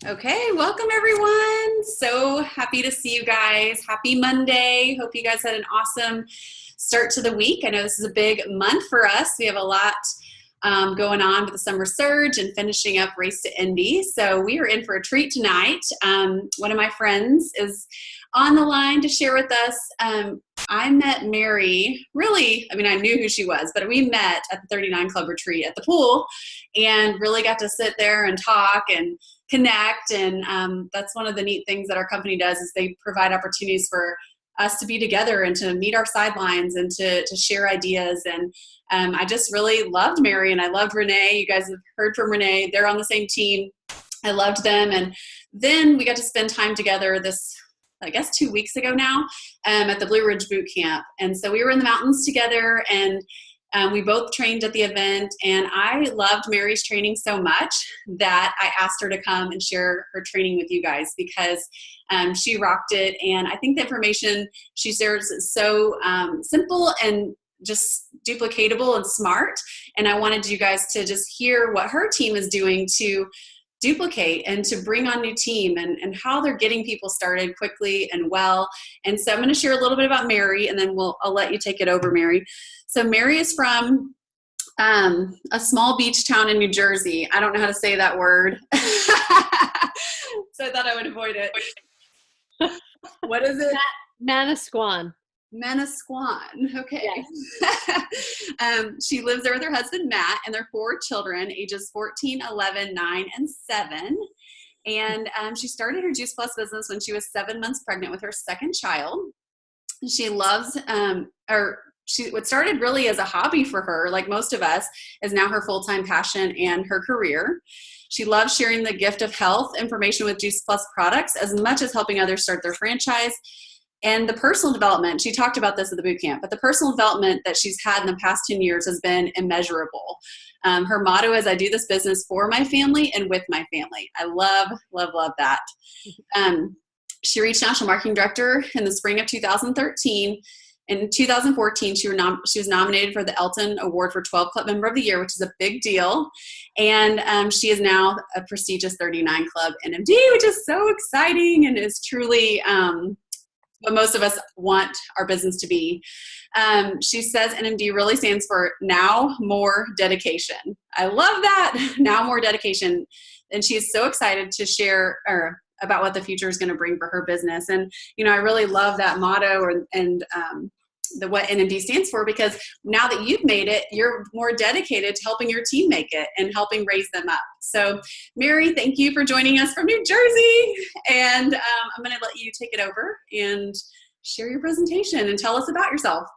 Okay, welcome everyone. So happy to see you guys. Happy Monday. Hope you guys had an awesome start to the week. I know this is a big month for us. We have a lot going on with the summer surge and finishing up Race to Indy. So we are in for a treat tonight. One of my friends is on the line to share with us. I met Mary, I knew who she was, but we met at the 39 Club retreat at the pool and really got to sit there and talk and connect. And that's one of the neat things that our company does is they provide opportunities for us to be together and to meet our sidelines and to share ideas. And I just really loved Mary and I loved Renee. You guys have heard from Renee. They're on the same team. I loved them. And then we got to spend time together this, I guess 2 weeks ago now, at the Blue Ridge Boot Camp. And so we were in the mountains together and we both trained at the event, and I loved Mary's training so much that I asked her to come and share her training with you guys because she rocked it. And I think the information she shares is so simple and just duplicatable and smart. And I wanted you guys to just hear what her team is doing to duplicate and to bring on new team and how they're getting people started quickly and well. And so I'm going to share a little bit about Mary, and then I'll let you take it over, Mary. So Mary is from a small beach town in New Jersey. I don't know how to say that word. So I thought I would avoid it. What is it? Manasquan. Manasquan. Okay. Yes. She lives there with her husband, Matt, and their 4 children, ages 14, 11, 9, and 7. And she started her Juice Plus business when she was 7 months pregnant with her second child. She loves, what started really as a hobby for her, like most of us, is now her full-time passion and her career. She loves sharing the gift of health information with Juice Plus products as much as helping others start their franchise. And the personal development, she talked about this at the boot camp, but the personal development that she's had in the past 10 years has been immeasurable. Her motto is, I do this business for my family and with my family. I love, love, love that. She reached National Marketing Director in the spring of 2013. In 2014, she was nominated for the Elton Award for 12 Club Member of the Year, which is a big deal. And she is now a prestigious 39 Club NMD, which is so exciting and is truly what most of us want our business to be. She says NMD really stands for Now More Dedication. I love that, Now More Dedication. And she is so excited to share about what the future is going to bring for her business. And, I really love that motto and what NMD stands for, because now that you've made it, you're more dedicated to helping your team make it and helping raise them up. So Mary, thank you for joining us from New Jersey. And I'm going to let you take it over and share your presentation and tell us about yourself.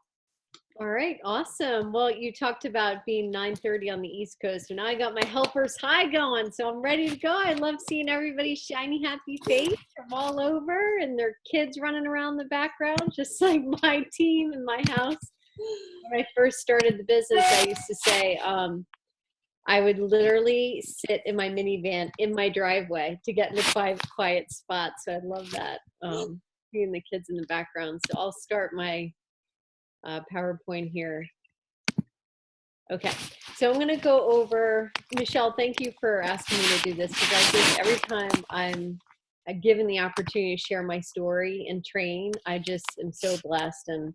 All right, awesome. Well, you talked about being 9:30 on the East Coast, and I got my helper's high going, so I'm ready to go. I love seeing everybody's shiny, happy face from all over, and their kids running around the background, just like my team in my house. When I first started the business, I used to say I would literally sit in my minivan in my driveway to get in a quiet spot. So I love that, seeing the kids in the background. So I'll start my PowerPoint here. Okay, so I'm going to go over, Michelle, thank you for asking me to do this, because I think every time I'm given the opportunity to share my story and train, I just am so blessed and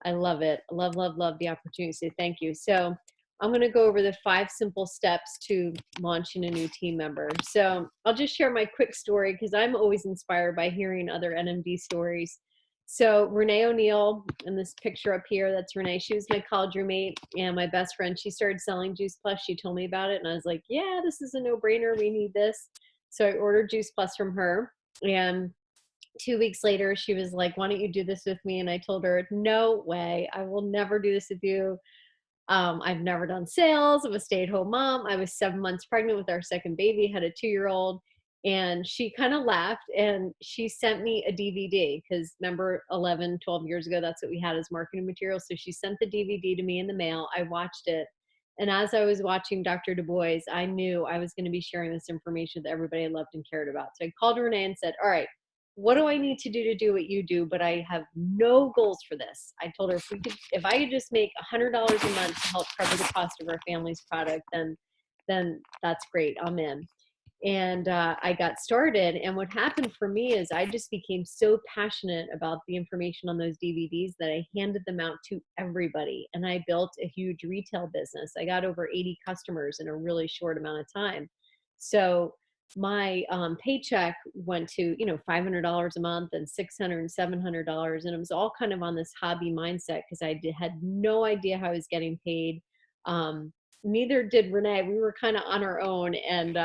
I love it. I love, love, love the opportunity. So thank you. So I'm going to go over the 5 simple steps to launching a new team member. So I'll just share my quick story because I'm always inspired by hearing other NMD stories. So Renee O'Neill, in this picture up here, that's Renee. She was my college roommate and my best friend. She started selling Juice Plus. She told me about it and I was like, yeah, this is a no-brainer. We need this. So I ordered Juice Plus from her. And 2 weeks later, she was like, why don't you do this with me? And I told her, no way. I will never do this with you. I've never done sales. I'm a stay-at-home mom. I was 7 months pregnant with our second baby, had a 2-year-old. And she kind of laughed and she sent me a DVD because remember 11, 12 years ago, that's what we had as marketing material. So she sent the DVD to me in the mail. I watched it. And as I was watching Dr. Du Bois, I knew I was going to be sharing this information that everybody I loved and cared about. So I called Renee and said, all right, what do I need to do what you do? But I have no goals for this. I told her if I could just make $100 a month to help cover the cost of our family's product, then that's great. I'm in. And I got started. And what happened for me is I just became so passionate about the information on those DVDs that I handed them out to everybody. And I built a huge retail business. I got over 80 customers in a really short amount of time. So my paycheck went to, $500 a month and $600 and $700. And it was all kind of on this hobby mindset because had no idea how I was getting paid. Neither did Renee. We were kind of on our own. And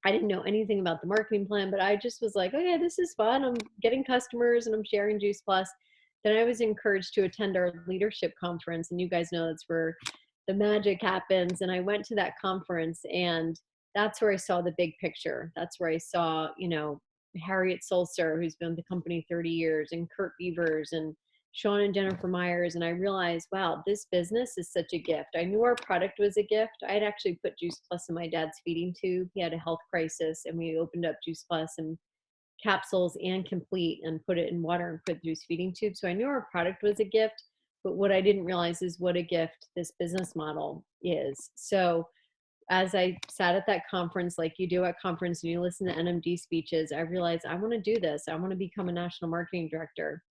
I didn't know anything about the marketing plan, but I just was like, oh yeah, this is fun. I'm getting customers and I'm sharing Juice Plus. Then I was encouraged to attend our leadership conference. And you guys know that's where the magic happens. And I went to that conference, and that's where I saw the big picture. That's where I saw, Harriet Sulzer, who's been with the company 30 years, and Kurt Beavers and Sean and Jennifer Myers. And I realized, wow, this business is such a gift. I knew our product was a gift. I had actually put Juice Plus in my dad's feeding tube. He had a health crisis, and we opened up Juice Plus and capsules and complete and put it in water and put through his feeding tube. So I knew our product was a gift, but what I didn't realize is what a gift this business model is. So as I sat at that conference, like you do at conference, and you listen to NMD speeches, I realized I want to do this. I want to become a national marketing director.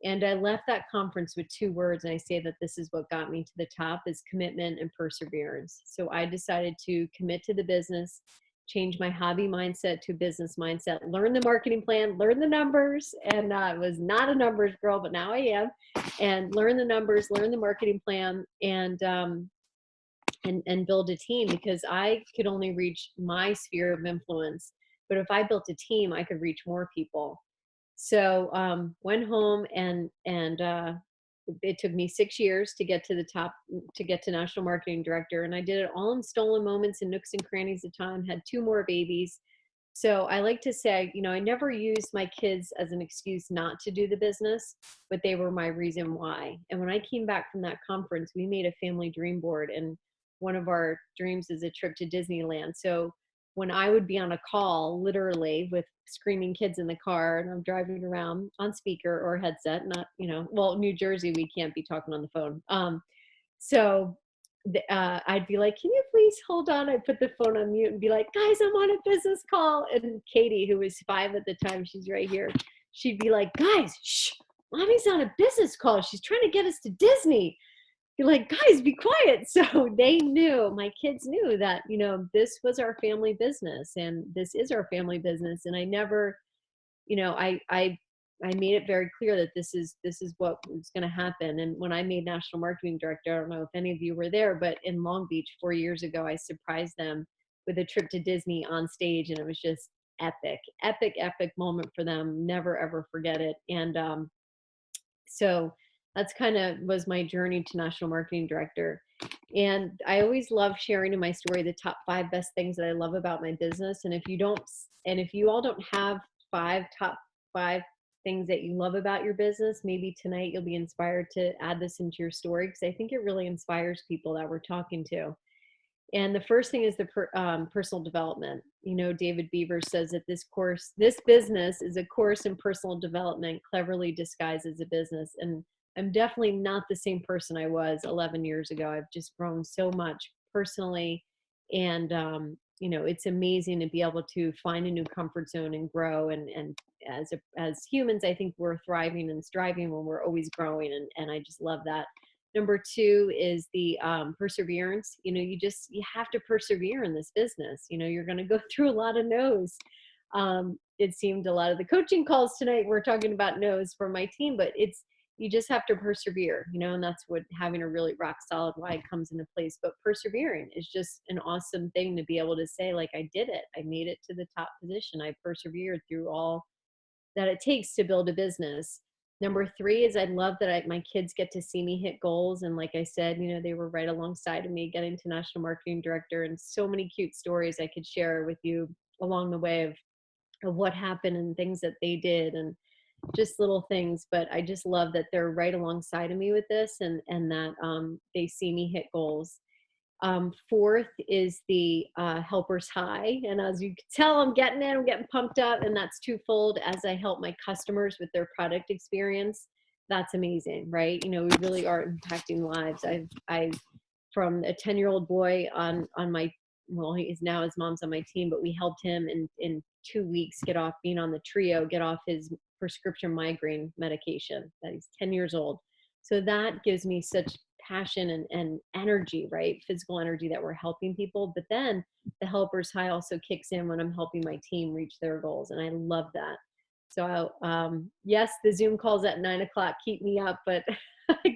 And I left that conference with 2 words, and I say that this is what got me to the top, is commitment and perseverance. So I decided to commit to the business, change my hobby mindset to business mindset, learn the marketing plan, learn the numbers. And I was not a numbers girl, but now I am. And learn the numbers, learn the marketing plan, and build a team, because I could only reach my sphere of influence. But if I built a team, I could reach more people. So went home, and it took me 6 years to get to the top, to get to national marketing director. And I did it all in stolen moments and nooks and crannies of time, had 2 more babies. So I like to say, I never used my kids as an excuse not to do the business, but they were my reason why. And when I came back from that conference, we made a family dream board. And one of our dreams is a trip to Disneyland. So when I would be on a call, literally with screaming kids in the car, and I'm driving around on speaker or headset, not, New Jersey, we can't be talking on the phone. So I'd be like, can you please hold on? I'd put the phone on mute and be like, guys, I'm on a business call. And Katie, who was 5 at the time, she's right here. She'd be like, guys, shh, mommy's on a business call. She's trying to get us to Disney. You're like, guys, be quiet. So they knew, my kids knew that, this was our family business, and this is our family business. And I never, I made it very clear that this is what was going to happen. And when I made national marketing director, I don't know if any of you were there, but in Long Beach 4 years ago, I surprised them with a trip to Disney on stage. And it was just epic moment for them. Never, ever forget it. And so that's kind of was my journey to national marketing director. And I always love sharing in my story the top 5 best things that I love about my business. And if you all don't have top 5 things that you love about your business, maybe tonight you'll be inspired to add this into your story, because I think it really inspires people that we're talking to. And the first thing is the personal development. David Beaver says that this business is a course in personal development, cleverly disguised as a business. And I'm definitely not the same person I was 11 years ago. I've just grown so much personally. And, it's amazing to be able to find a new comfort zone and grow. And as humans, I think we're thriving and striving when we're always growing. And I just love that. Number 2 is the perseverance. You have to persevere in this business. You're going to go through a lot of no's. It seemed a lot of the coaching calls tonight, we're talking about no's for my team, but you just have to persevere, and that's what having a really rock solid why comes into place. But persevering is just an awesome thing to be able to say, like, I did it. I made it to the top position. I persevered through all that it takes to build a business. Number 3 is I love that my kids get to see me hit goals. And like I said, they were right alongside of me getting to national marketing director, and so many cute stories I could share with you along the way of what happened and things that they did, and just little things. But I just love that they're right alongside of me with this, and that they see me hit goals. 4th is the helper's high. And as you can tell, I'm getting pumped up, and that's twofold. As I help my customers with their product experience, that's amazing, right? We really are impacting lives. I've from a 10-year-old boy on my well, his mom's on my team, but we helped him in 2 weeks get off being on the trio, get off his prescription migraine medication that he's 10 years old. So that gives me such passion and energy, right? Physical energy that we're helping people. But then the helper's high also kicks in when I'm helping my team reach their goals. And I love that. So yes, the Zoom calls at 9 o'clock keep me up, but I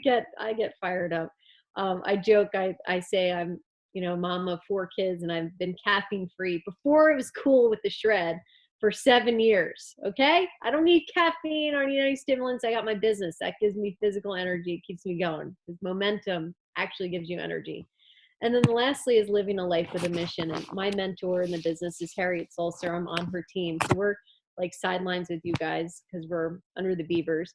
get fired up. I joke, I say I'm, mom of 4 kids, and I've been caffeine free before it was cool with the shred for 7 years. Okay. I don't need caffeine. I don't need any stimulants. I got my business. That gives me physical energy. It keeps me going. Because momentum actually gives you energy. And then lastly is living a life with a mission. And my mentor in the business is Harriet Sulzer. I'm on her team. So we're like sidelines with you guys because we're under the beavers.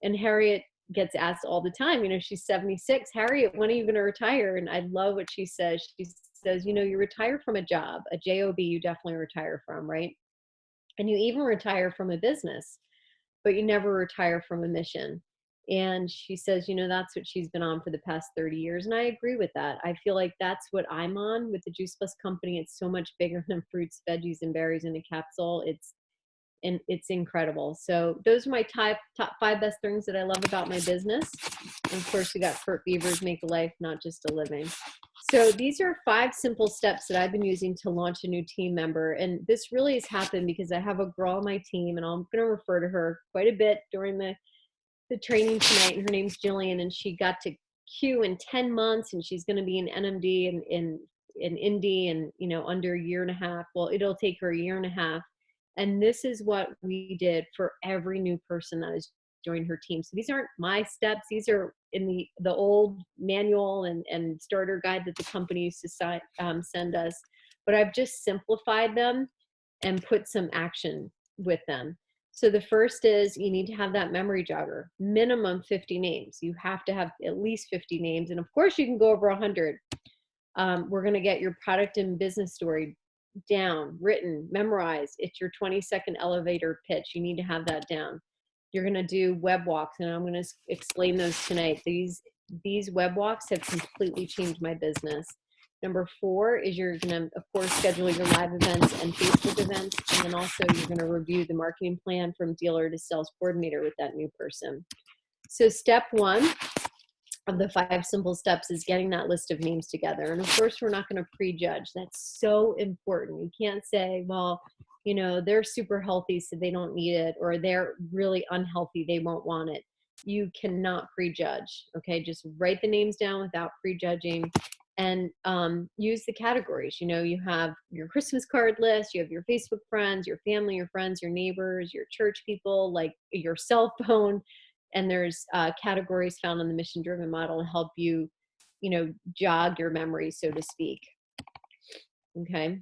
And Harriet gets asked all the time, she's 76. Harriet, when are you going to retire? And I love what she says. She says, you retire from a job, a job, you definitely retire from, right? And you even retire from a business, but you never retire from a mission. And she says, that's what she's been on for the past 30 years. And I agree with that. I feel like that's what I'm on with the Juice Plus company. It's so much bigger than fruits, veggies, and berries in a capsule. It's incredible. So those are my top 5 best things that I love about my business. And of course, we got Kurt Beavers, Make a Life, Not Just a Living. So these are 5 simple steps that I've been using to launch a new team member. And this really has happened because I have a girl on my team, and I'm going to refer to her quite a bit during the training tonight. And her name's Jillian, and she got to Q in 10 months, and she's going to be an NMD in Indy and, under a year and a half. Well, it'll take her a year and a half. And this is what we did for every new person that has joined her team. So these aren't my steps. These are in the old manual and starter guide that the company used to send us. But I've just simplified them and put some action with them. So the first is you need to have that memory jogger, minimum 50 names. You have to have at least 50 names. And of course you can go over 100. We're going to get your product and business story down, written, memorized. It's your 20-second elevator pitch. You need to have that down. You're going to do web walks, and I'm going to explain those tonight. These web walks have completely changed my business. Number 4 is you're going to, of course, schedule your live events and Facebook events. And then also you're going to review the marketing plan from dealer to sales coordinator with that new person. So step 1 of the 5 simple steps is getting that list of names together. And of course, we're not going to prejudge. That's so important. You can't say, well, they're super healthy, so they don't need it, or they're really unhealthy, they won't want it. You cannot prejudge. Okay. Just write the names down without prejudging, and use the categories. You have your Christmas card list, you have your Facebook friends, your family, your friends, your neighbors, your church people, like your cell phone. And there's categories found in the mission-driven model to help you, jog your memory, so to speak. Okay.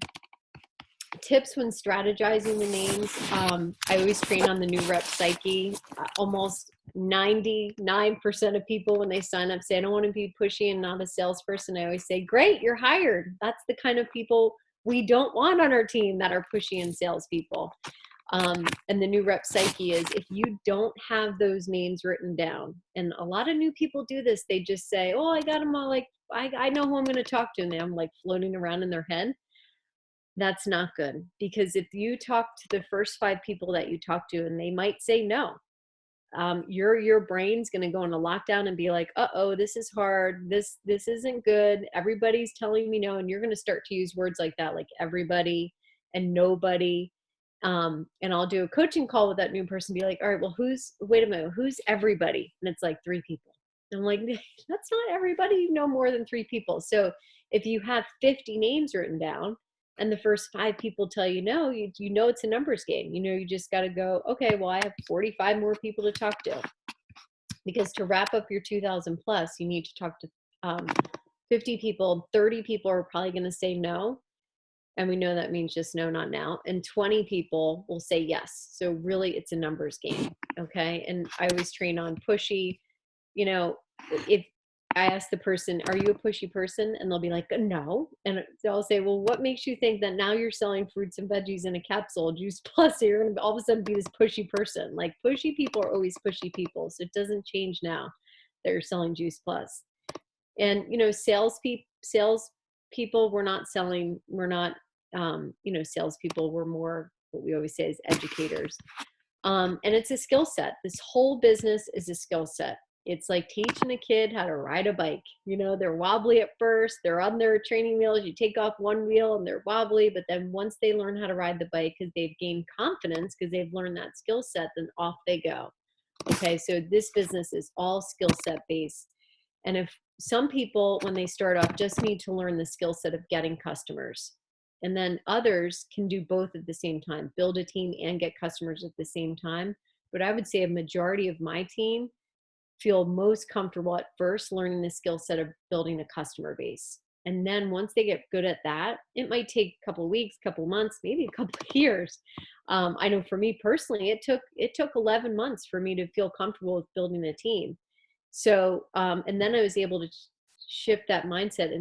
Tips when strategizing the names. I always train on the new rep psyche. Almost 99% of people, when they sign up, say, I don't want to be pushy and not a salesperson. I always say, great, you're hired. That's the kind of people we don't want on our team, that are pushy and salespeople. And the new rep psyche is, if you don't have those names written down, and a lot of new people do this, they just say, oh, I got them all, like, I know who I'm going to talk to, and I'm like floating around in their head. That's not good, because if you talk to the first 5 people that you talk to and they might say no, your brain's going to go into lockdown and be like, uh-oh, this is hard. This isn't good. Everybody's telling me no. And you're going to start to use words like that, like everybody and nobody. And I'll do a coaching call with that new person, be like, all right, well, wait a minute, who's everybody? And it's like 3 people. And I'm like, that's not everybody. You know more than 3 people. So if you have 50 names written down and the first 5 people tell you no, you know it's a numbers game. You just got to go, okay, well, I have 45 more people to talk to. Because to wrap up your 2,000 plus, you need to talk to 50 people. 30 people are probably going to say no. And we know that means just no, not now. And 20 people will say yes. So really, it's a numbers game. Okay. And I always train on pushy. If I ask the person, are you a pushy person? And they'll be like, no. And I'll say, well, what makes you think that now you're selling fruits and veggies in a capsule, Juice Plus, so you're going to all of a sudden be this pushy person? Like, pushy people are always pushy people. So it doesn't change now that you're selling Juice Plus. And, sales people. We're not selling, we're not, you know, salespeople. We're more what we always say is educators. And it's a skill set. This whole business is a skill set. It's like teaching a kid how to ride a bike. You know, they're wobbly at first, they're on their training wheels, you take off one wheel and they're wobbly, but then once they learn how to ride the bike because they've gained confidence, because they've learned that skill set, then off they go. Okay, so this business is all skill set based. And if some people, when they start off, just need to learn the skill set of getting customers, and then others can do both at the same time, build a team and get customers at the same time. But I would say a majority of my team feel most comfortable at first learning the skill set of building a customer base. And then once they get good at that, it might take a couple of weeks, couple of months, maybe a couple of years. I know for me personally, it took 11 months for me to feel comfortable with building a team. So, and then I was able to shift that mindset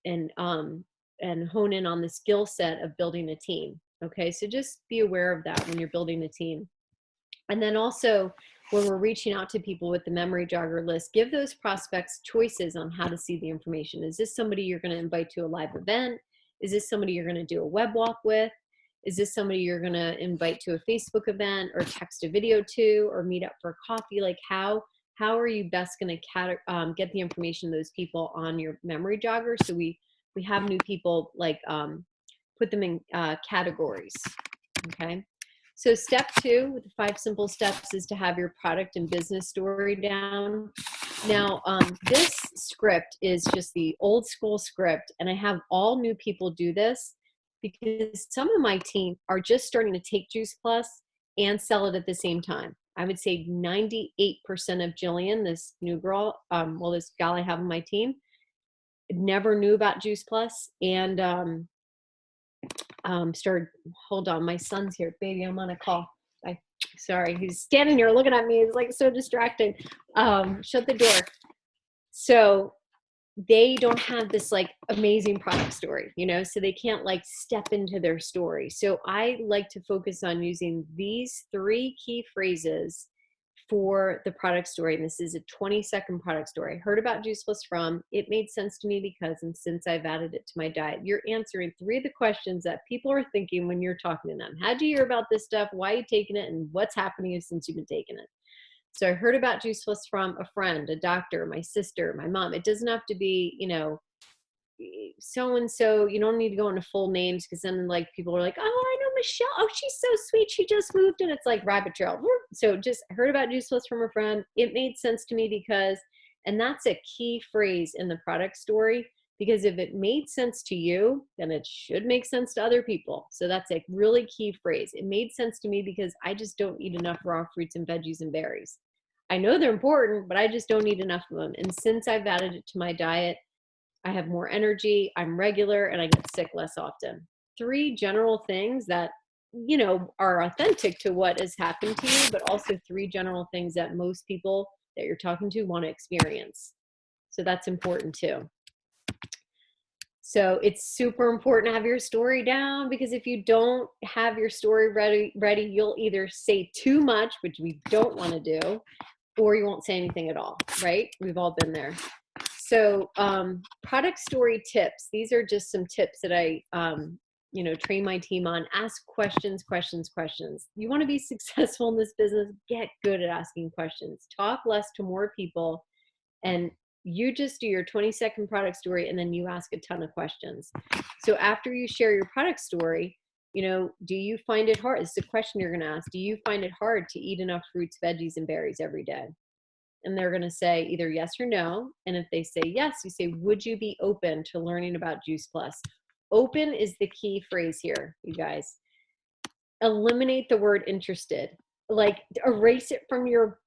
and hone in on the skill set of building a team. Okay, so just be aware of that when you're building a team. And then also, when we're reaching out to people with the memory jogger list, give those prospects choices on how to see the information. Is this somebody you're going to invite to a live event? Is this somebody you're going to do a web walk with? Is this somebody you're going to invite to a Facebook event or text a video to or meet up for coffee? Like how are you best going to get the information to those people on your memory jogger? So we have new people, like put them in categories. Okay. So step 2 with the 5 simple steps is to have your product and business story down. Now, this script is just the old school script, and I have all new people do this because some of my team are just starting to take Juice Plus and sell it at the same time. I would say 98% of Jillian, this new girl, well, this gal I have on my team, never knew about Juice Plus and started, hold on, my son's here. Baby, I'm on a call. Sorry, he's standing here looking at me. It's like so distracting. Shut the door. So they don't have this like amazing product story, you know, so they can't like step into their story. So I like to focus on using these 3 key phrases for the product story. And this is a 20-second product story. I heard about Juice Plus from, it made sense to me because, and since I've added it to my diet. You're answering 3 of the questions that people are thinking when you're talking to them. How'd you hear about this stuff? Why are you taking it? And what's happening since you've been taking it? So I heard about Juice Plus from a friend, a doctor, my sister, my mom. It doesn't have to be, you know, so-and-so. You don't need to go into full names because then like people are like, oh, I know Michelle. Oh, she's so sweet. She just moved. And it's like rabbit trail. So just heard about Juice Plus from a friend. It made sense to me because, and that's a key phrase in the product story, because if it made sense to you, then it should make sense to other people. So that's a really key phrase. It made sense to me because I just don't eat enough raw fruits and veggies and berries. I know they're important, but I just don't eat enough of them. And since I've added it to my diet, I have more energy, I'm regular, and I get sick less often. 3 general things that, you know, are authentic to what has happened to you, but also 3 general things that most people that you're talking to want to experience. So that's important too. So it's super important to have your story down, because if you don't have your story ready, you'll either say too much, which we don't want to do, or you won't say anything at all, right? We've all been there. So product story tips. These are just some tips that I, you know, train my team on. Ask questions. You want to be successful in this business, get good at asking questions. Talk less to more people, and you just do your 20-second product story, and then you ask a ton of questions. So after you share your product story, you know, do you find it hard? This is a question you're going to ask. Do you find it hard to eat enough fruits, veggies, and berries every day? And they're going to say either yes or no. And if they say yes, you say, would you be open to learning about Juice Plus? Open is the key phrase here, you guys. Eliminate the word interested. Like erase it from your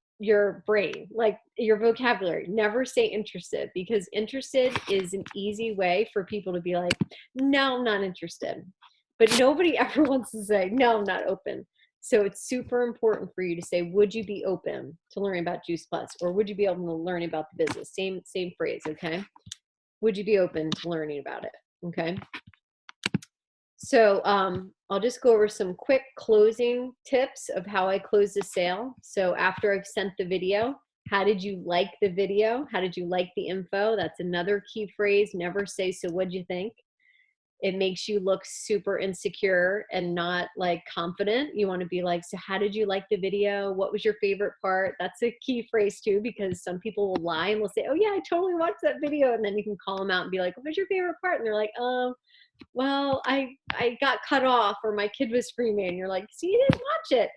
brain, like your vocabulary. Never say interested, because interested is an easy way for people to be like, no, I'm not interested. But nobody ever wants to say, no, I'm not open. So it's super important for you to say, would you be open to learning about Juice Plus? Or would you be open to learning about the business? Same phrase, okay? Would you be open to learning about it, okay? So I'll just go over some quick closing tips of how I close the sale. So after I've sent the video, How did you like the video? How did you like the info? That's another key phrase. Never say, so what'd you think? It makes you look super insecure and not like confident. You want to be like, so how did you like the video? What was your favorite part? That's a key phrase too, because some people will lie and will say, oh yeah, I totally watched that video. And then you can call them out and be like, what was your favorite part? And they're like, well, I got cut off, or my kid was screaming. And you're like, see, you didn't watch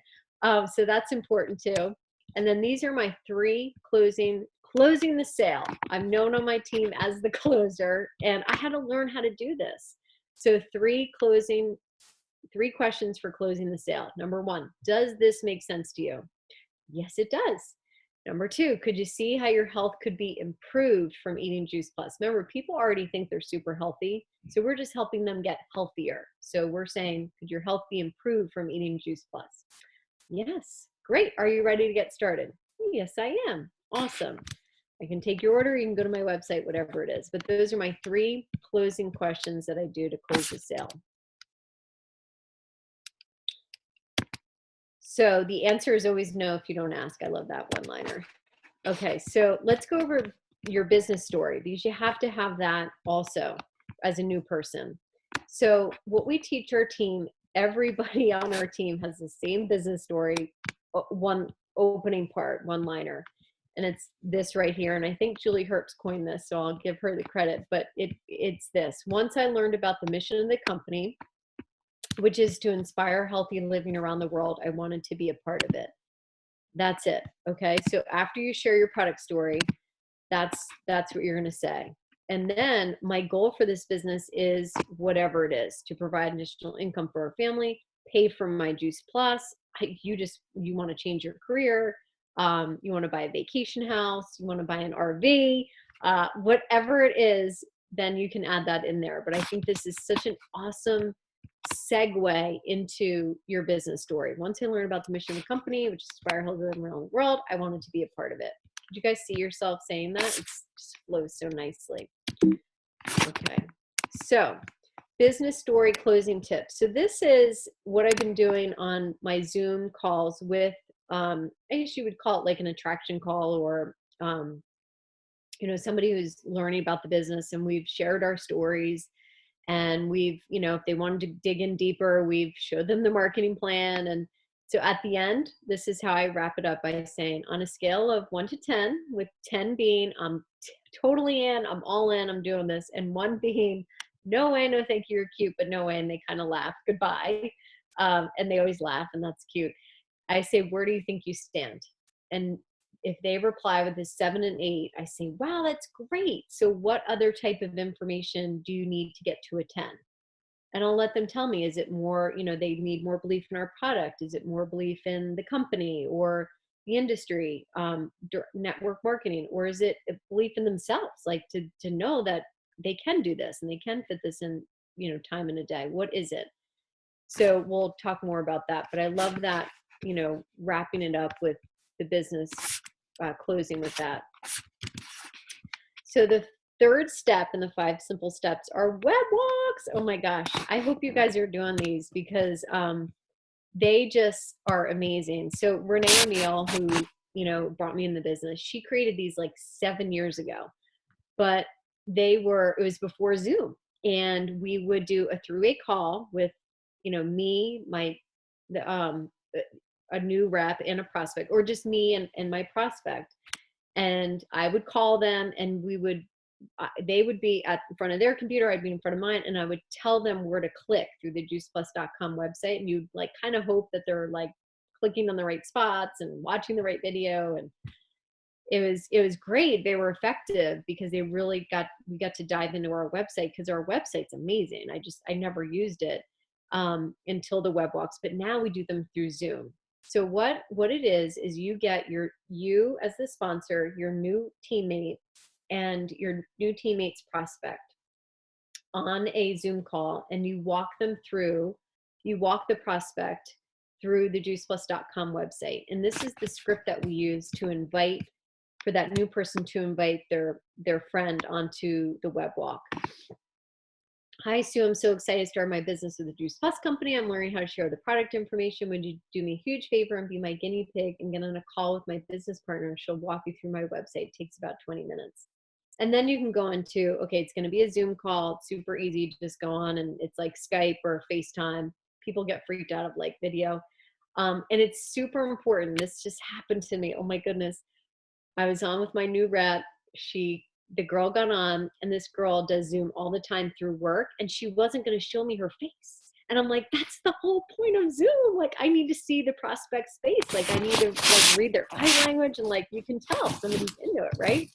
it. So that's important too. And then these are my 3 closing the sale. I'm known on my team as the closer, and I had to learn how to do this. So 3 questions for closing the sale. Number 1, does this make sense to you? Yes, it does. Number 2, could you see how your health could be improved from eating Juice Plus? Remember, people already think they're super healthy, so we're just helping them get healthier. So we're saying, could your health be improved from eating Juice Plus? Yes. Great. Are you ready to get started? Yes, I am. Awesome. I can take your order. You can go to my website, whatever it is. But those are my 3 closing questions that I do to close the sale. So the answer is always no if you don't ask. I love that one-liner. Okay, so let's go over your business story, because you have to have that also as a new person. So what we teach our team, everybody on our team has the same business story, one opening part, one-liner. And it's this right here. And I think Julie Herbst coined this, so I'll give her the credit. But it's this. Once I learned about the mission of the company, which is to inspire healthy living around the world, I wanted to be a part of it. That's it. Okay. So after you share your product story, that's what you're going to say. And then my goal for this business is whatever it is, to provide additional income for our family, pay for my Juice Plus. You want to change your career. You want to buy a vacation house. You want to buy an RV, whatever it is, then you can add that in there. But I think this is such an awesome segue into your business story. Once I learned about the mission of the company, which is inspire healthy living around the world, I wanted to be a part of it. Did you guys see yourself saying that? It just flows so nicely. Okay, so business story closing tips. So this is what I've been doing on my Zoom calls with, I guess you would call it like an attraction call, or somebody who's learning about the business, and we've shared our stories. And we've, if they wanted to dig in deeper, we've showed them the marketing plan. And so at the end, this is how I wrap it up by saying, on a scale of 1 to 10, with 10 being, I'm totally in, I'm all in, I'm doing this, and 1 being, no way, no thank you, you're cute, but no way, and they kind of laugh, goodbye. And they always laugh, and that's cute. I say, where do you think you stand? And if they reply with a 7 and 8, I say, wow, that's great. So what other type of information do you need to get to a 10? And I'll let them tell me, is it more, they need more belief in our product? Is it more belief in the company or the industry, network marketing? Or is it a belief in themselves, like to know that they can do this and they can fit this in, time in a day? What is it? So we'll talk more about that. But I love that, wrapping it up with the business, closing with that. So the 3rd step in the 5 simple steps are web walks. Oh my gosh. I hope you guys are doing these, because they just are amazing. So Renee O'Neill, who, brought me in the business, she created these like 7 years ago, but it was before Zoom, and we would do a 3-way call with, me, a new rep and a prospect, or just me and my prospect. And I would call them, and they would be at in front of their computer, I'd be in front of mine, and I would tell them where to click through the juiceplus.com website. And you'd like kind of hope that they're like clicking on the right spots and watching the right video. And it was great. They were effective because we got to dive into our website, because our website's amazing. I never used it until the web walks, but now we do them through Zoom. So what it is you get you as the sponsor, your new teammate, and your new teammate's prospect on a Zoom call, and you walk the prospect through the juiceplus.com website. And this is the script that we use for that new person to invite their friend onto the web walk. Hi, Sue. I'm so excited to start my business with the Juice Plus company. I'm learning how to share the product information. Would you do me a huge favor and be my guinea pig and get on a call with my business partner? She'll walk you through my website. It takes about 20 minutes. And then you can go into, okay, it's going to be a Zoom call. It's super easy. Just go on and it's like Skype or FaceTime. People get freaked out of like video. And it's super important. This just happened to me. Oh my goodness. I was on with my new rep. The girl got on, and this girl does Zoom all the time through work, and she wasn't going to show me her face. And I'm like, that's the whole point of Zoom. Like, I need to see the prospect's face. Like, I need to like read their body language, and like you can tell somebody's into it, right?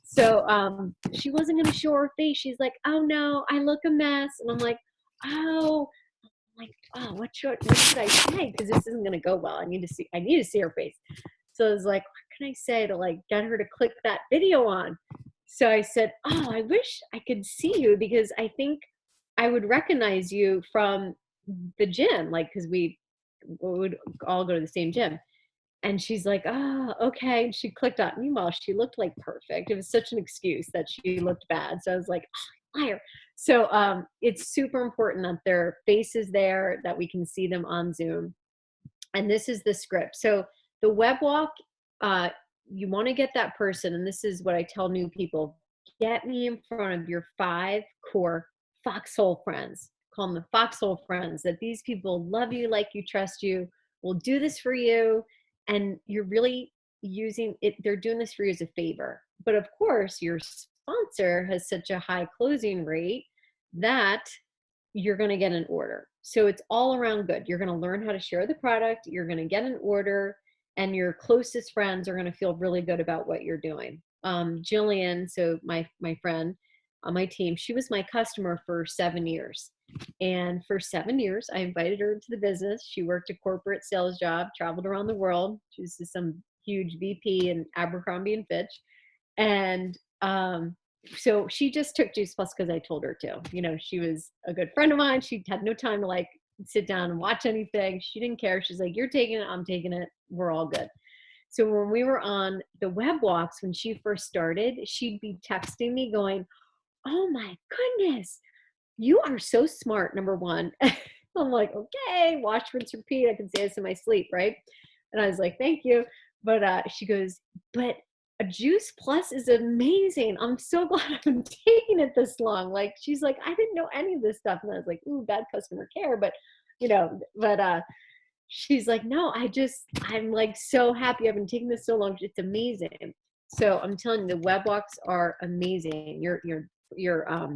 So she wasn't going to show her face. She's like, oh no, I look a mess. And I'm like, oh, what should I say? Because this isn't going to go well. I need to see her face. So I was like, what can I say to like get her to click that video on? So I said, oh, I wish I could see you because I think I would recognize you from the gym, like, because we would all go to the same gym. And she's like, oh, okay. And she clicked on. Meanwhile, she looked like perfect. It was such an excuse that she looked bad. So I was like, oh, liar. So it's super important that their face is there, that we can see them on Zoom. And this is the script. So the web walk, you want to get that person, and this is what I tell new people: get me in front of your 5 core foxhole friends. Call them the foxhole friends, that these people love you, like you, trust you, will do this for you, and you're really using it. They're doing this for you as a favor. But of course, your sponsor has such a high closing rate that you're going to get an order. So it's all around good. You're going to learn how to share the product. You're going to get an order, and your closest friends are going to feel really good about what you're doing. Jillian, so my friend on my team, she was my customer for 7 years. And for 7 years, I invited her into the business. She worked a corporate sales job, traveled around the world. She was some huge VP in Abercrombie and Fitch. And so she just took Juice Plus because I told her to. You know, she was a good friend of mine. She had no time to like sit down and watch anything. She didn't care. She's like, you're taking it, I'm taking it. We're all good. So when we were on the web walks, when she first started, she'd be texting me going, oh my goodness, you are so smart, number one. I'm like, okay, wash, rinse, repeat. I can say this in my sleep, right? And I was like, thank you. But she goes, but a Juice Plus is amazing. I'm so glad I've been taking it this long. Like, she's like, I didn't know any of this stuff. And I was like, ooh, bad customer care. But, she's like, no, I'm like so happy I've been taking this so long. It's amazing. So I'm telling you, the web walks are amazing. Your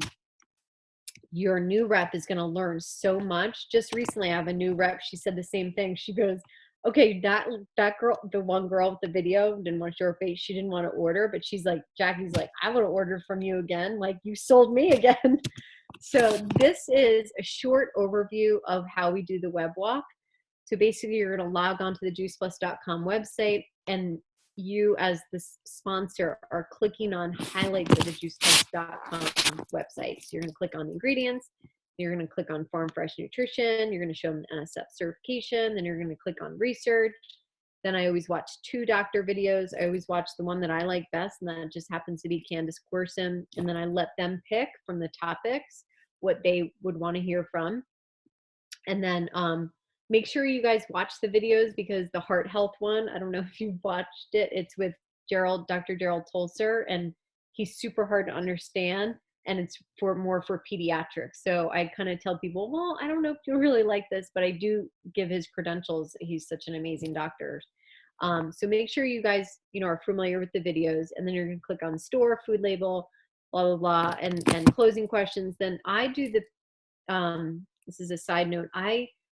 new rep is going to learn so much. Just recently, I have a new rep. She said the same thing. She goes, okay, that girl, the one girl with the video, didn't want to show her face. She didn't want to order, but she's like, Jackie's like, I want to order from you again. Like, you sold me again. So this is a short overview of how we do the web walk. So basically, you're going to log on to the juiceplus.com website, and you as the sponsor are clicking on highlights of the juiceplus.com website. So you're going to click on ingredients. You're going to click on Farm Fresh Nutrition. You're going to show them NSF certification. Then you're going to click on research. Then I always watch 2 doctor videos. I always watch the one that I like best, and that just happens to be Candace Quirson. And then I let them pick from the topics what they would want to hear from. And then make sure you guys watch the videos, because the heart health one, I don't know if you've watched it. It's with Dr. Gerald Tolser, and he's super hard to understand, and it's more for pediatrics. So I kind of tell people, well, I don't know if you really like this, but I do give his credentials. He's such an amazing doctor. So make sure you guys, are familiar with the videos, and then you're going to click on store, food label, blah, blah, blah, and closing questions. Then I do this is a side note.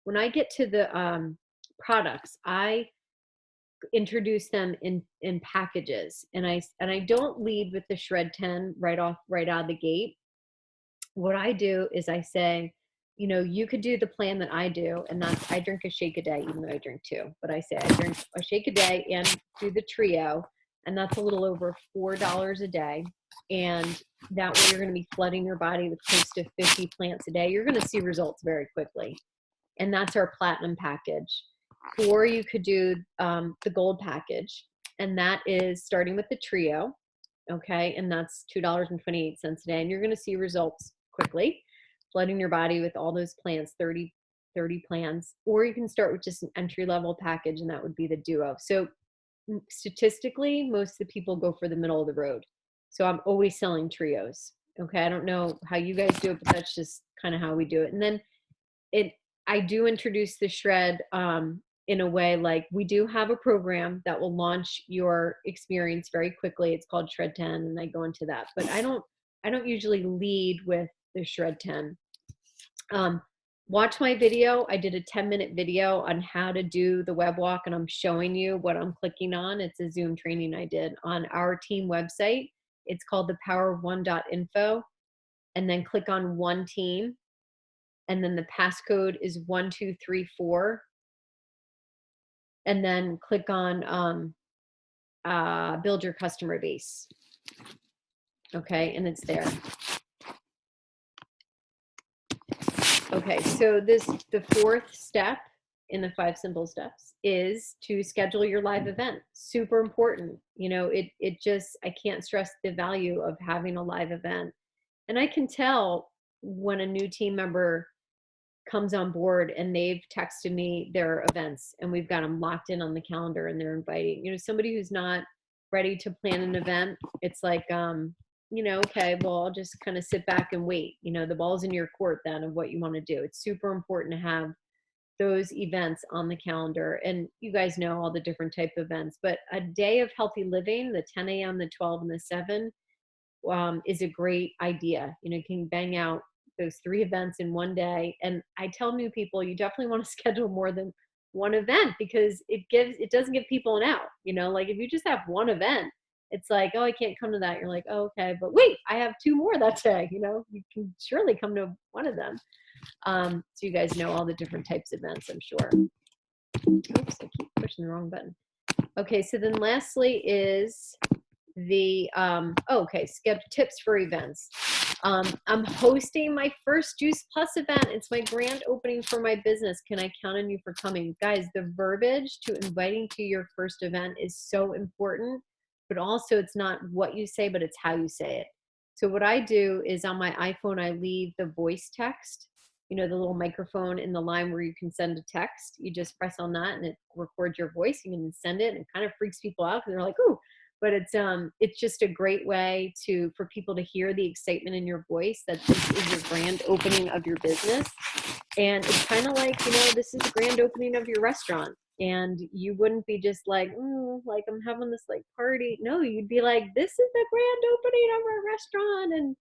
When I get to the products, I introduce them in packages, and I don't lead with the Shred 10 right out of the gate. What I do is I say, you could do the plan that I do, and that's I drink a shake a day, even though I drink 2. But I say I drink a shake a day and do the trio, and that's a little over $4 a day. And that way you're going to be flooding your body with close to 50 plants a day. You're going to see results very quickly. And that's our platinum package. Or you could do the gold package, and that is starting with the trio, okay? And that's $2.28 a day, and you're going to see results quickly. flooding your body with all those plants, 30 plants, or you can start with just an entry-level package, and that would be the duo. So statistically, most of the people go for the middle of the road. So I'm always selling trios. Okay. I don't know how you guys do it, but that's just kind of how we do it. And then I do introduce the shred in a way, like we do have a program that will launch your experience very quickly. It's called Shred 10, and I go into that, but I don't usually lead with the Shred 10. Watch my video. I did a 10-minute video on how to do the web walk, and I'm showing you what I'm clicking on. It's a Zoom training I did on our team website. It's called thepower1.info, and then click on one team, and then the passcode is 1234, and then click on build your customer base. Okay, and it's there. Okay, so the fourth step in the 5 simple steps is to schedule your live event. Super important. You know, I can't stress the value of having a live event. And I can tell when a new team member comes on board and they've texted me their events and we've got them locked in on the calendar and they're inviting, you know, somebody who's not ready to plan an event. It's like, you know, okay, well, I'll just kind of sit back and wait. You know, the ball's in your court then of what you want to do. It's super important to have those events on the calendar. And you guys know all the different type of events, but a day of healthy living, the 10 a.m., the 12, and the 7, is a great idea. You know, you can bang out those 3 events in one day. And I tell new people, you definitely want to schedule more than one event because it doesn't give people an out. You know, like if you just have one event, it's like, oh, I can't come to that. You're like, oh, okay, but wait, I have 2 more that day. You know, you can surely come to one of them. So you guys know all the different types of events, I'm sure. Oops, I keep pushing the wrong button. Okay, so then lastly is the, tips for events. I'm hosting my first Juice Plus event. It's my grand opening for my business. Can I count on you for coming? Guys, the verbiage to inviting to your first event is so important, but also it's not what you say, but it's how you say it. So what I do is on my iPhone, I leave the voice text, you know, the little microphone in the line where you can send a text. You just press on that and it records your voice. You can send it, and it kind of freaks people out because they're like, ooh. But it's just a great way for people to hear the excitement in your voice that this is your grand opening of your business. And it's kind of like, you know, this is the grand opening of your restaurant. And you wouldn't be just like, like I'm having this like party. No, you'd be like, this is the grand opening of our restaurant. And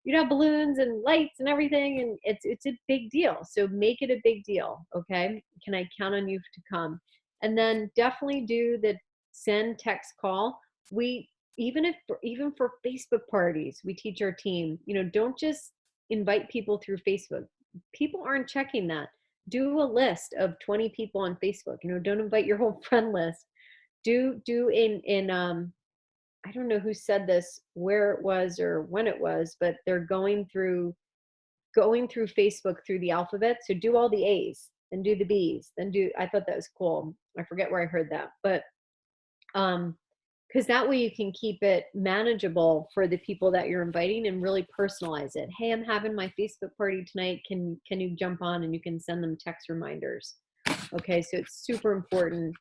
you'd have balloons and lights and everything. And it's a big deal. So make it a big deal. Okay. Can I count on you to come? And then definitely do the send, text, call. Even for Facebook parties, we teach our team, you know, don't just invite people through Facebook. People aren't checking that. Do a list of 20 people on Facebook. You know, don't invite your whole friend list. Do in I don't know who said this, where it was or when it was, but they're going through Facebook through the alphabet. So do all the A's, then do the B's, I thought that was cool. I forget where I heard that, but because that way you can keep it manageable for the people that you're inviting and really personalize it. Hey, I'm having my Facebook party tonight. Can you jump on? And you can send them text reminders. Okay, so it's super important.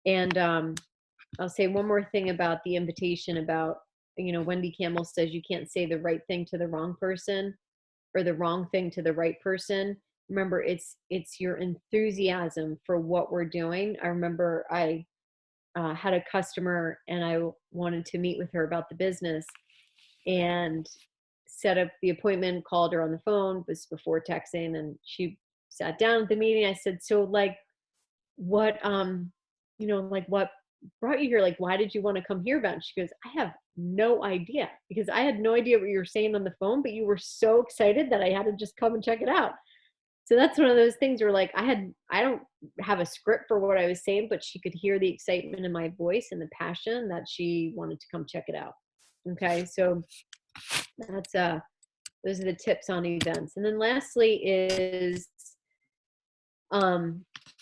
And I'll say one more thing about the invitation about, you know, Wendy Campbell says you can't say the right thing to the wrong person or the wrong thing to the right person. Remember, it's your enthusiasm for what we're doing. I remember I had a customer and I wanted to meet with her about the business and set up the appointment, called her on the phone, was before texting, and she sat down at the meeting. I said, so like what, like what brought you here? Like, why did you want to come here about? And she goes, I have no idea, because I had no idea what you were saying on the phone, but you were so excited that I had to just come and check it out. So that's one of those things where like I don't have a script for what I was saying, but she could hear the excitement in my voice and the passion that she wanted to come check it out. Okay. So that's those are the tips on events. And then lastly is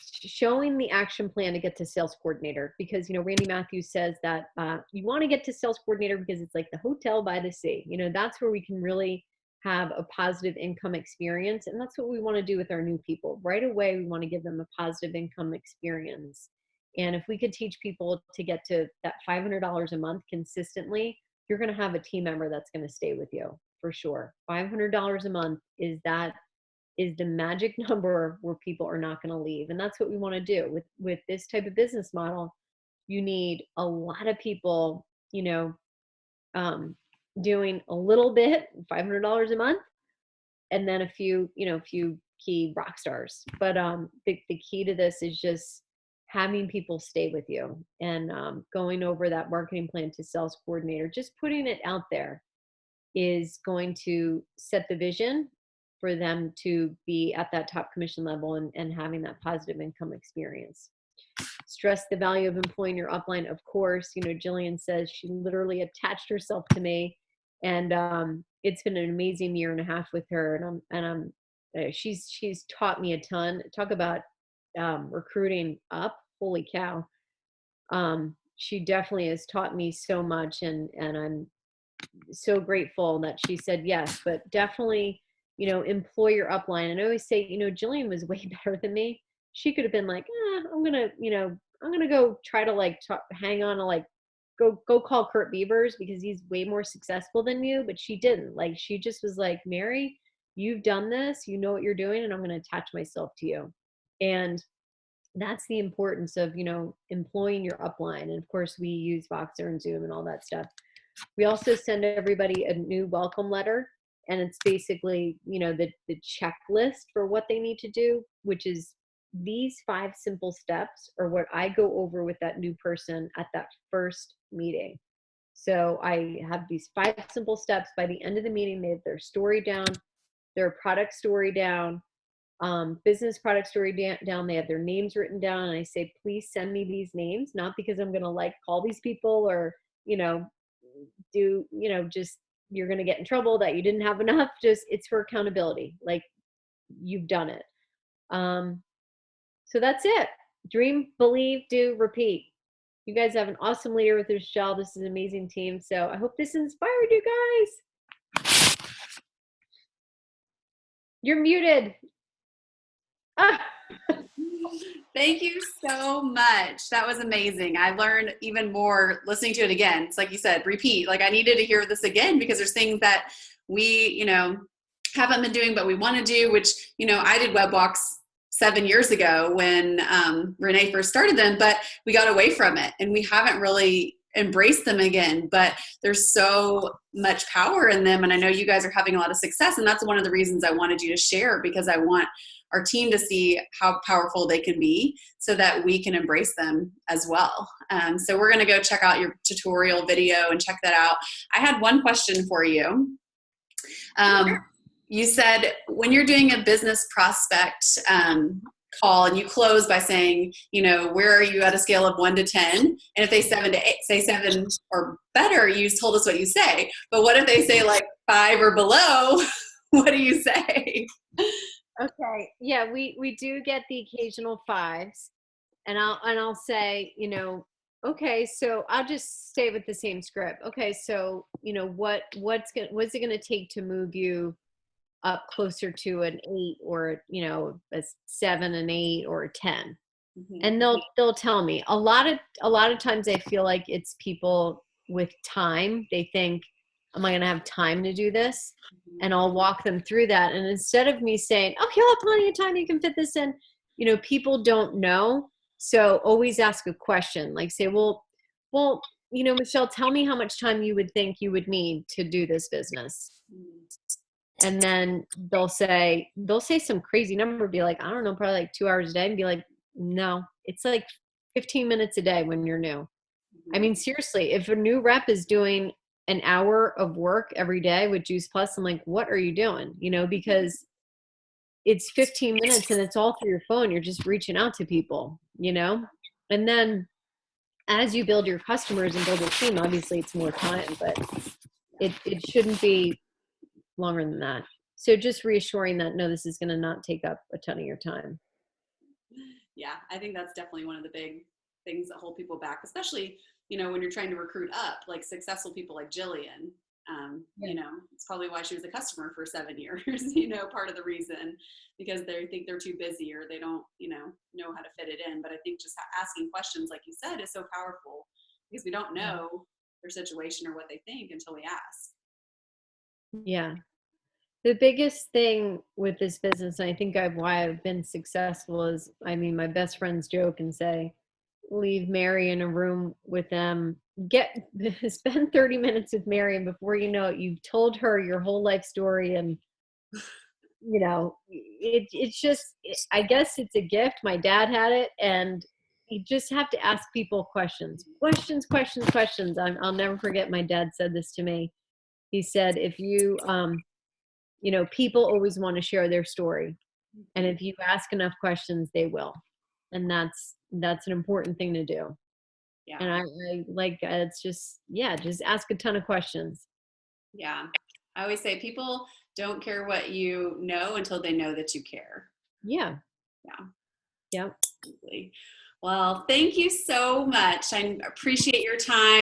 showing the action plan to get to sales coordinator, because, you know, Randy Matthews says that you want to get to sales coordinator because it's like the hotel by the sea. You know, that's where we can really have a positive income experience. And that's what we want to do with our new people. Right away, we want to give them a positive income experience. And if we could teach people to get to that $500 a month consistently, you're going to have a team member that's going to stay with you for sure. $500 a month is the magic number where people are not going to leave. And that's what we want to do with this type of business model. You need a lot of people, doing a little bit, $500 a month, and then a few key rock stars. But the key to this is just having people stay with you and going over that marketing plan to sales coordinator, just putting it out there is going to set the vision for them to be at that top commission level and having that positive income experience. Stress the value of employing your upline. Of course, Jillian says she literally attached herself to me, and it's been an amazing year and a half with her. And she's taught me a ton. Talk about recruiting up. Holy cow. She definitely has taught me so much, and I'm so grateful that she said yes, but definitely, employ your upline. And I always say, Jillian was way better than me. She could have been like, I'm gonna go try to hang on to go call Kurt Beavers because he's way more successful than you. But she didn't. She just was like, Mary, you've done this, you know what you're doing, and I'm going to attach myself to you. And that's the importance of, employing your upline. And of course we use Voxer and Zoom and all that stuff. We also send everybody a new welcome letter, and it's basically, the checklist for what they need to do, which is these 5 simple steps are what I go over with that new person at that first meeting. So I have these 5 simple steps. By the end of the meeting, they have their story down, their product story down, business product story down. They have their names written down, and I say, please send me these names, not because I'm going to call these people or, just you're going to get in trouble that you didn't have enough. Just it's for accountability. You've done it. So that's it. Dream, believe, do, repeat. You guys have an awesome leader with Michelle. This is an amazing team. So I hope this inspired you guys. You're muted. Thank you so much. That was amazing. I learned even more listening to it again. It's like you said, repeat. I needed to hear this again because there's things that we, haven't been doing, but we want to do, which, I did web walks 7 years ago when Renee first started them, but we got away from it and we haven't really embraced them again. But there's so much power in them. And I know you guys are having a lot of success. And that's one of the reasons I wanted you to share, because I want our team to see how powerful they can be so that we can embrace them as well. So we're going to go check out your tutorial video and check that out. I had one question for you. You said when you're doing a business prospect call and you close by saying, where are you at a scale of 1 to 10? And if they say 7 or better, you told us what you say. But what if they say 5 or below? What do you say? Okay. Yeah, we do get the occasional 5s, and I'll say, okay, so I'll just stay with the same script. Okay, so what's it gonna take to move you up closer to an 8 or a 7, an 8, or a 10? Mm-hmm. And they'll tell me. A lot of times I feel like it's people with time. They think, am I going to have time to do this? Mm-hmm. And I'll walk them through that. And instead of me saying, okay, I'll have plenty of time, you can fit this in, people don't know. So always ask a question, say, well, Michelle, tell me how much time you would think you would need to do this business. And then they'll say some crazy number, be like, I don't know, probably 2 hours a day, and be like, no, it's 15 minutes a day when you're new. I mean, seriously, if a new rep is doing an hour of work every day with Juice Plus, I'm like, what are you doing? Because it's 15 minutes and it's all through your phone. You're just reaching out to people, and then as you build your customers and build a team, obviously it's more time, but it shouldn't be longer than that. So just reassuring that, no, this is going to not take up a ton of your time. Yeah, I think that's definitely one of the big things that hold people back, especially, when you're trying to recruit up, successful people like Jillian. You know, it's probably why she was a customer for 7 years, part of the reason, because they think they're too busy or they don't, know how to fit it in. But I think just asking questions, like you said, is so powerful because we don't know their situation or what they think until we ask. Yeah. The biggest thing with this business, and I think why I've been successful is, I mean, my best friends joke and say, leave Mary in a room with them, spend 30 minutes with Mary, and before you know it, you've told her your whole life story. And, it's just, I guess it's a gift. My dad had it, and you just have to ask people questions, questions, questions, questions. I'll never forget my dad said this to me. He said, if people always want to share their story. And if you ask enough questions, they will. And that's an important thing to do. Yeah. And I like, it's just, just ask a ton of questions. Yeah. I always say people don't care what you know until they know that you care. Yeah. Yeah. Yep. Well, thank you so much. I appreciate your time.